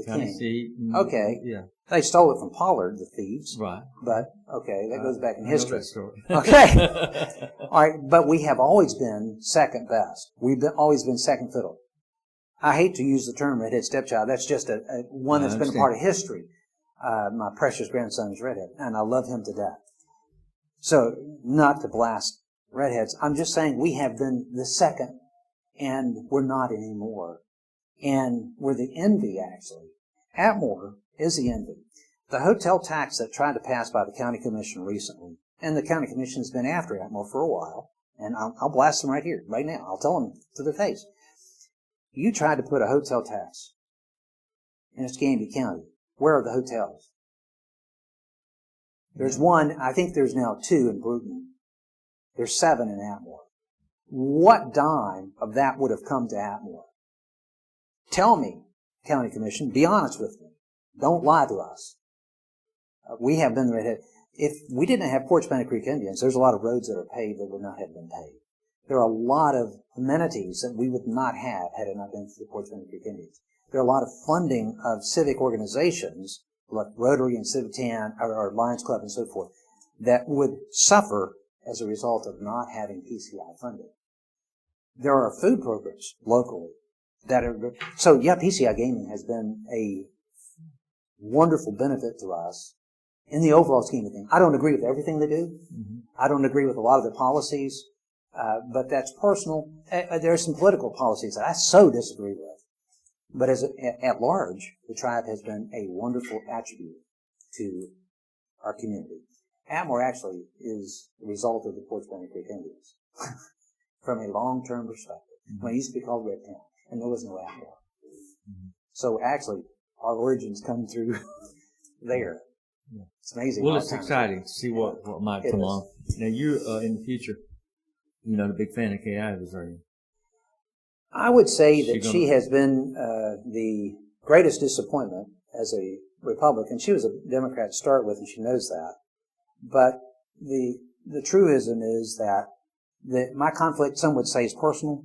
king. Seat, okay. Yeah. They stole it from Pollard, the thieves. Right. But, okay, that goes back in history. I know that story. Okay. All right, but we have always been second best. We've always been second fiddle. I hate to use the term redhead stepchild. That's just one that's been a part of history. My precious grandson is redhead, and I love him to death. So, not to blast redheads, I'm just saying we have been the second, and we're not anymore. And we're the envy, actually. Atmore is the envy. The hotel tax that tried to pass by the county commission recently, and the county commission's been after Atmore for a while, and I'll blast them right here, right now. I'll tell them to their face. You tried to put a hotel tax in Escambia County. Where are the hotels? There's one, I think there's now 2 in Bruton. There's 7 in Atmore. What dime of that would have come to Atmore? Tell me, County Commission, be honest with me. Don't lie to us. We have been the redhead. If we didn't have Porch Bannock Creek Indians, there's a lot of roads that are paved that would not have been paved. There are a lot of amenities that we would not have had it not been for the Porch Bannock Creek Indians. There are a lot of funding of civic organizations, like Rotary and Civitan, or Lions Club and so forth, that would suffer as a result of not having PCI funding. There are food programs locally that are good. So, yeah, PCI gaming has been a wonderful benefit to us in the overall scheme of things. I don't agree with everything they do. Mm-hmm. I don't agree with a lot of their policies, but that's personal. There are some political policies that I so disagree with. But at large, the tribe has been a wonderful attribute to our community. Atmore actually is the result of the Porch Bannock Creek Indians from a long-term perspective. Mm-hmm. When it used to be called Red Town, and there was no Atmore. Mm-hmm. So actually, our origins come through there. Yeah. It's amazing. Well, it's exciting to see what might come along. Now, you in the future, you're not a big fan of KI, are you? I would say that she has been the greatest disappointment as a Republican. She was a Democrat to start with, and she knows that. But the truism is that my conflict, some would say, is personal.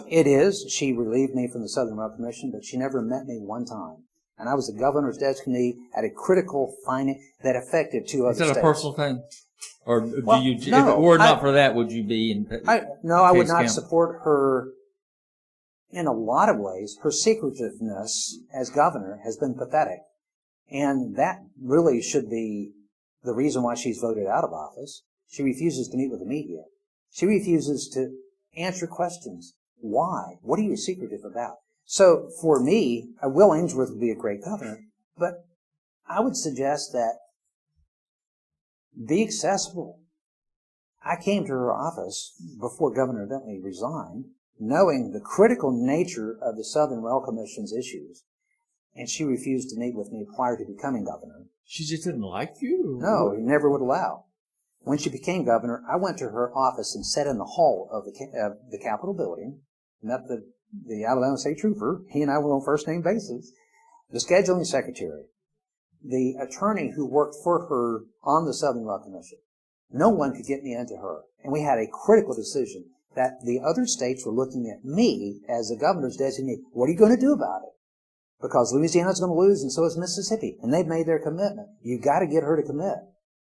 It is. She relieved me from the Southern Rail Commission, but she never met me one time. And I was the governor's designee at a critical finding that affected two other states. Is that a personal thing? Or do Well, you, if no, it were not for that, would you be in I would not camp? support her in a lot of ways. Her secretiveness as governor has been pathetic. And that really should be the reason why she's voted out of office. She refuses to meet with the media. She refuses to answer questions. Why? What are you secretive about? So for me, Will Ainsworth would be a great governor, but I would suggest that be accessible. I came to her office before Governor Bentley resigned, knowing the critical nature of the Southern Rail Commission's issues, and she refused to meet with me prior to becoming governor. She just didn't like you? No, he never would allow. When she became governor, I went to her office and sat in the hall of the Capitol building, met the Alabama State Trooper. He and I were on first-name basis. The scheduling secretary, the attorney who worked for her on the Southern Rail Commission. No one could get me into her. And we had a critical decision that the other states were looking at me as the governor's designee. What are you going to do about it? Because Louisiana's going to lose, and so is Mississippi. And they've made their commitment. You've got to get her to commit.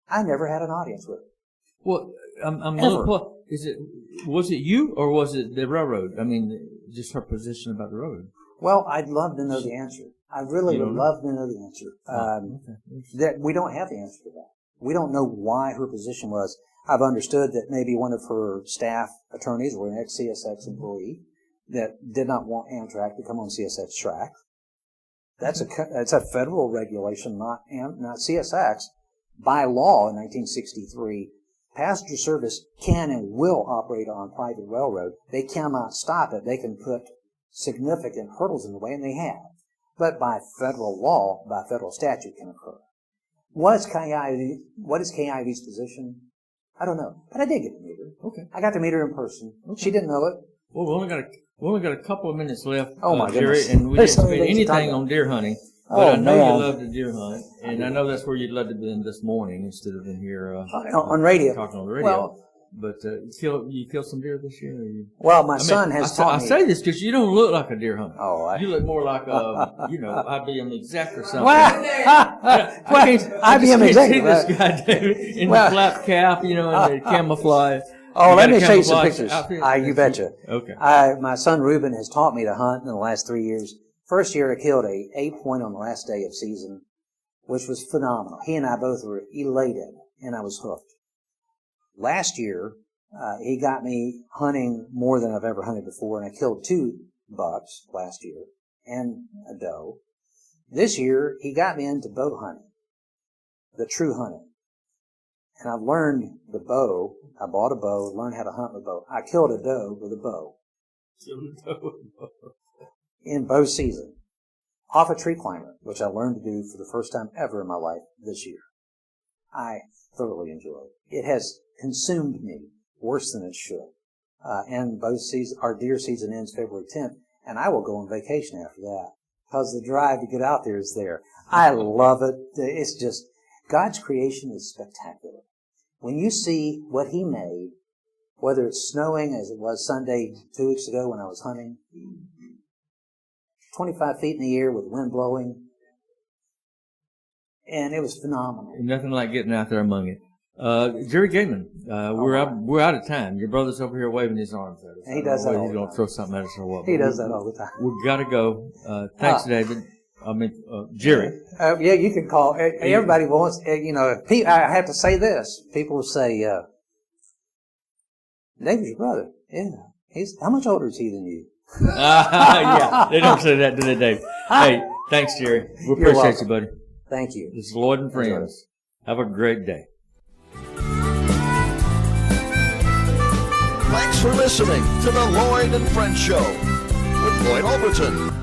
I never had an audience with her. Well, I'm a little. Was it you or was it the railroad? I mean, just her position about the road. Well, I'd love to know the answer. I really would love to know the answer. That we don't have the answer to that. We don't know why her position was. I've understood that maybe one of her staff attorneys were an ex-CSX employee that did not want Amtrak to come on CSX track. That's a federal regulation, not CSX. By law in 1963, passenger service can and will operate on private railroad. They cannot stop it. They can put significant hurdles in the way, and they have. But by federal law, by federal statute, can occur. What is KIV's position? I don't know. But I did get to meet her. Okay. I got to meet her in person. Okay. She didn't know it. Well, we only got a couple of minutes left, oh my Jerry, goodness. and we didn't spend anything on deer hunting. But I know man. you love to deer hunt, and I know that's where you'd love to be in this morning instead of in here on radio. Talking on the radio. Well, but you killed some deer this year? Well, my son has taught me. I say this because you don't look like a deer hunter. Oh, you look more like IBM exec or something. IBM exec. See this guy, David, in the flap cap, and the camouflage. Oh, let me show you some pictures. You betcha. Okay. My son Reuben has taught me to hunt in the last 3 years. First year, I killed a 8-point on the last day of season, which was phenomenal. He and I both were elated, and I was hooked. Last year, he got me hunting more than I've ever hunted before, and I killed 2 bucks last year and a doe. This year, he got me into bow hunting, the true hunting. And I've learned the bow. I bought a bow, learned how to hunt with a bow. I killed a doe with a bow. In bow season, off a tree climber, which I learned to do for the first time ever in my life this year. I thoroughly enjoy it. It has consumed me worse than it should. And bow season, our deer season ends February 10th, and I will go on vacation after that because the drive to get out there is there. I love it. It's just, God's creation is spectacular. When you see what He made, whether it's snowing as it was Sunday 2 weeks ago when I was hunting, 25 feet in the air with wind blowing, and it was phenomenal. Nothing like getting out there among it. Jerry Gehman, we're out of time. Your brother's over here waving his arms at us. And he does that all the time. He's going to throw something at us or what. He does that all the time. We've got to go. Thanks, David. Jerry. Yeah, you can call. Everybody wants, I have to say this. People will say, David's your brother. Yeah. How much older is he than you? Yeah, they don't say that, do they, Dave? Hey, thanks, Jerry. We appreciate you, buddy. Thank you. This is Lloyd and Friends. Have a great day. Thanks for listening to the Lloyd and Friends Show with Lloyd Overton.